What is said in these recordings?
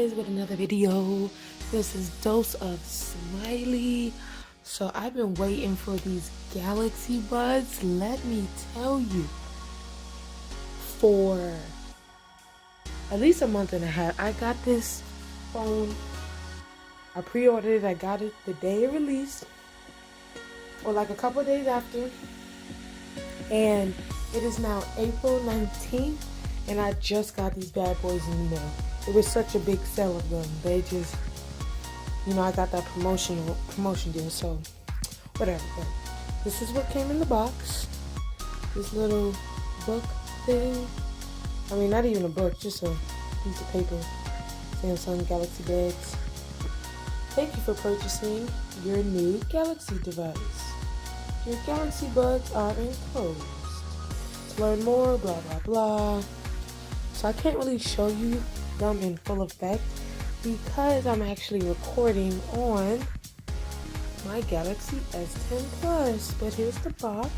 guys with another video. This is Dose of Smiley. So I've been waiting for these Galaxy Buds, let me tell you, for at least a month and a half. I got this phone, I pre-ordered it, I got it the day it released, or like a couple days after, and it is now April 19th, and I just got these bad boys in the mail. It was such a big sale of them. They just, you know, I got that promotion deal, so whatever. But this is what came in the box. This little book thing. I mean, not even a book, just a piece of paper. Samsung Galaxy Buds. Thank you for purchasing your new Galaxy device. Your Galaxy Buds are enclosed. To learn more, blah, blah, blah. So I can't really show you them in full effect because I'm actually recording on my Galaxy S10 Plus. But here's the box.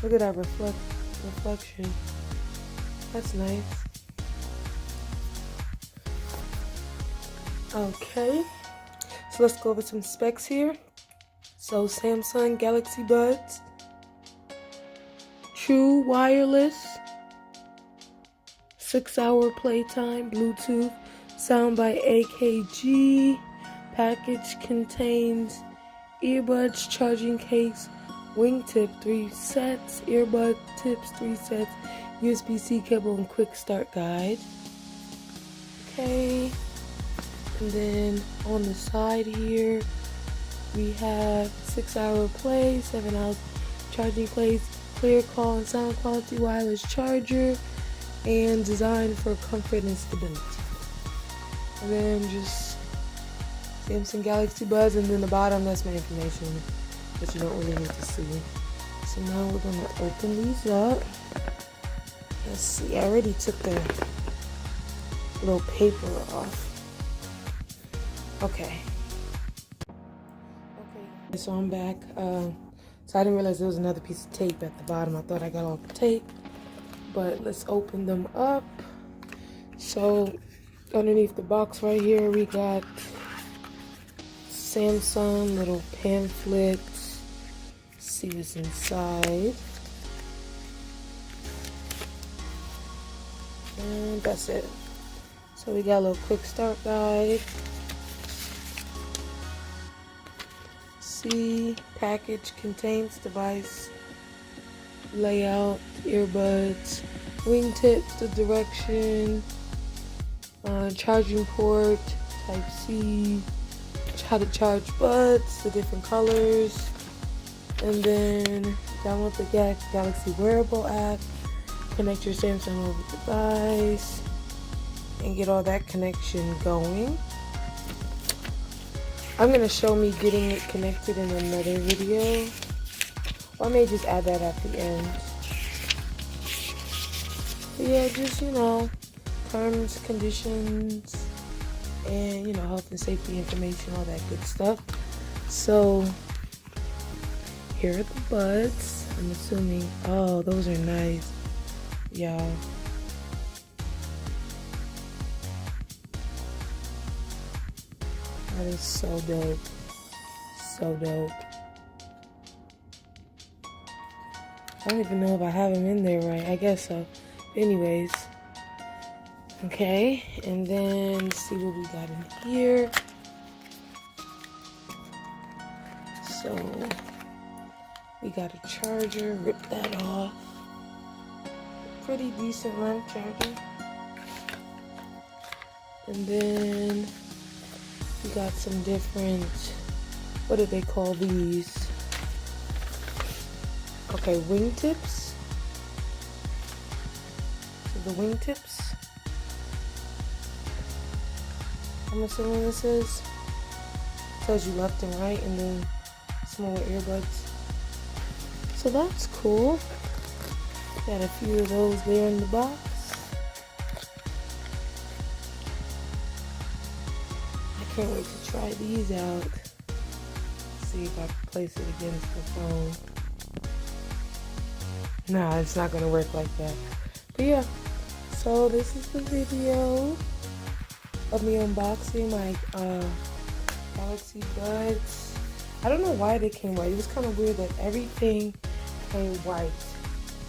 Look at that reflection. That's nice. Okay, so let's go over some specs here. So Samsung Galaxy Buds, true wireless, 6-hour playtime, Bluetooth, sound by AKG. Package contains earbuds, charging case, wingtip 3 sets, earbud tips 3 sets, USB-C cable, and quick start guide. Okay, and then on the side here we have 6-hour play, 7 hours charging place, clear call and sound quality, wireless charger, and designed for comfort and stability. And then just Samsung Galaxy Buds, and then the bottom, that's my information that you don't really need to see. So now we're gonna open these up. Let's see, I already took the little paper off. Okay, so I'm back. So I didn't realize there was another piece of tape at the bottom. I thought I got all the tape. But let's open them up. So underneath the box right here, we got Samsung little pamphlets. Let's see what's inside. And that's it. So we got a little quick start guide. See, package contains device layout, earbuds, wingtips, the direction, charging port, type C, how to charge buds, the different colors, and then download the Galaxy wearable app, connect your Samsung mobile device, and get all that connection going. I'm going to show me getting it connected in another video. Or I may just add that at the end. But yeah, just, you know, terms, conditions, and, you know, health and safety information, all that good stuff. So, here are the buds. I'm assuming, oh, those are nice, y'all. That is so dope. So dope. I don't even know if I have them in there right. I guess so. Anyways. Okay. And then let's see what we got in here. So we got a charger. Rip that off. Pretty decent length charger. And then we got some different, what do they call these? Okay, wingtips. So the wingtips, I'm assuming this is, tells you left and right, and then smaller earbuds. So that's cool. Got a few of those there in the box. I can't wait to try these out. See if I can place it against the phone. Nah, it's not gonna work like that. But yeah, so this is the video. of me unboxing my Galaxy Buds. I don't know why they came white. It was kind of weird that everything came white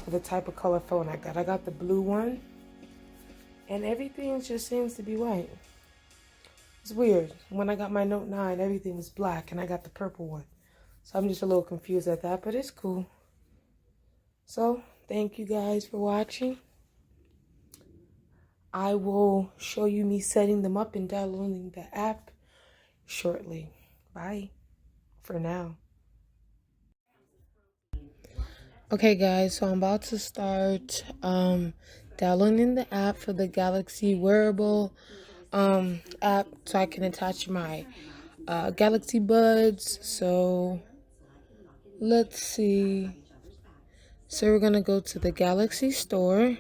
for the type of color phone I got. I got the blue one, and everything just seems to be white. It's weird. When I got my Note 9, everything was black, and I got the purple one. So I'm just a little confused at that, but it's cool. So, thank you guys for watching. I will show you me setting them up and downloading the app shortly. Bye for now. Okay guys, so I'm about to start downloading the app for the Galaxy wearable app so I can attach my Galaxy Buds. So let's see. So we're gonna go to the Galaxy store.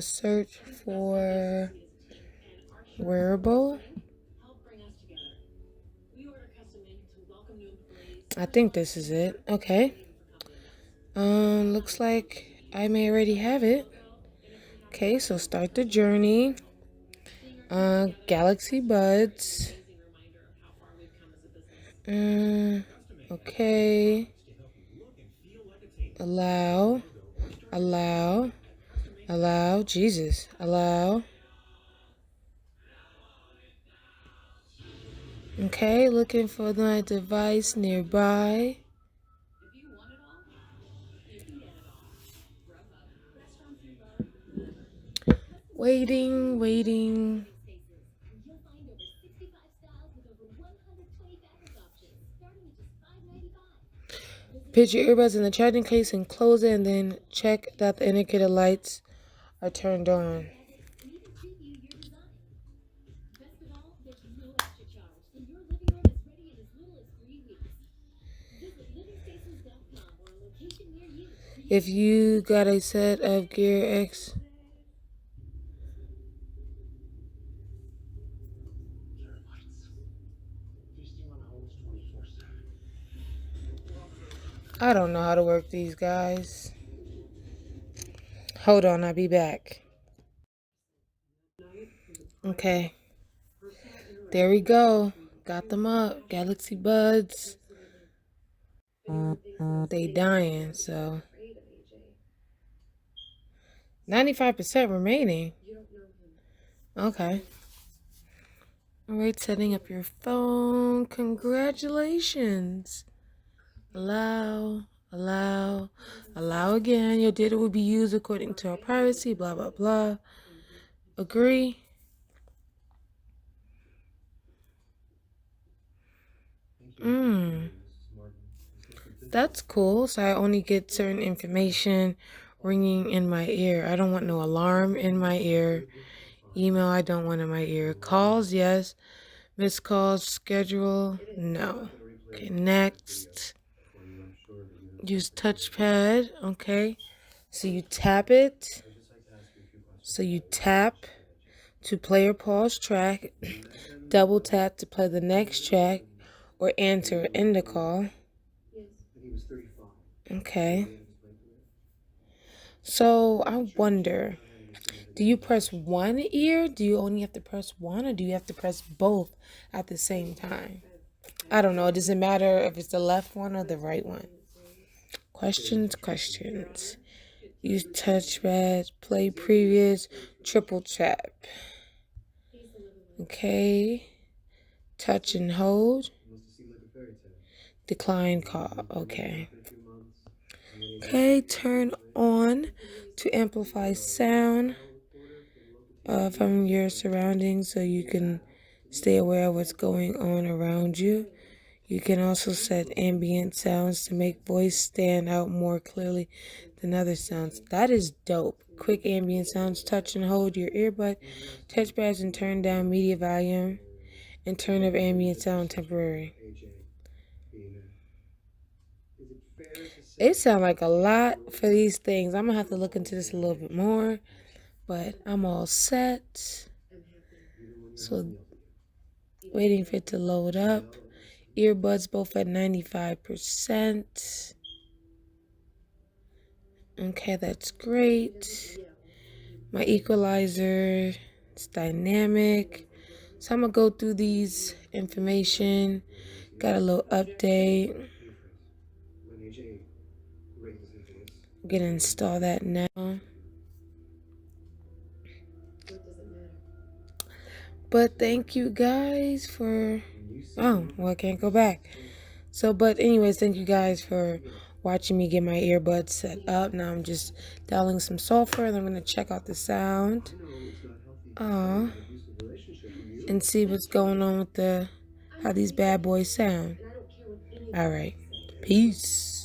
Search for wearable. I think this is it. Okay. Looks like I may already have it. Okay, so start the journey. Galaxy Buds. Okay. Allow. Allow. Allow. Jesus. Allow. Okay, looking for my device nearby. Waiting, waiting. Put your earbuds in the charging case and close it, and then check that the indicator lights are turned on. If you got a set of Gear X, I don't know how to work these guys. Hold on, I'll be back. Okay. There we go. Got them up. Galaxy Buds. They dying, so 95% remaining. Okay. Alright, setting up your phone. Congratulations. Allow, allow, allow again. Your data will be used according to our privacy, blah, blah, blah. Agree. That's cool. So I only get certain information ringing in my ear. I don't want no alarm in my ear. Email, I don't want in my ear. Calls, yes. Missed calls, schedule, no. Okay, next. Use touchpad, okay. So you tap it. So you tap to play or pause track. Double tap to play the next track or enter or end the call. Okay. So I wonder, do you press one ear? Do you only have to press one, or do you have to press both at the same time? I don't know. It doesn't matter if it's the left one or the right one. Questions, questions. Use touchpad, play previous, triple tap. Okay. Touch and hold. Decline call. Okay. Okay, turn on to amplify sound from your surroundings so you can stay aware of what's going on around you. You can also set ambient sounds to make voice stand out more clearly than other sounds. That is dope. Quick ambient sounds. Touch and hold your earbud, touchpads, and turn down media volume and turn up ambient sound temporary. It sounds like a lot for these things. I'm going to have to look into this a little bit more, but I'm all set. So waiting for it to load up. Earbuds both at 95%. Okay, that's great. My equalizer It's dynamic. So I'm gonna go through these information. Got a little update. I'm gonna install that now. But thank you guys for, oh, well, I can't go back. So, but anyways, thank you guys for watching me get my earbuds set up. Now I'm just dialing some software and I'm going to check out the sound. And see what's going on with how these bad boys sound. All right. Peace.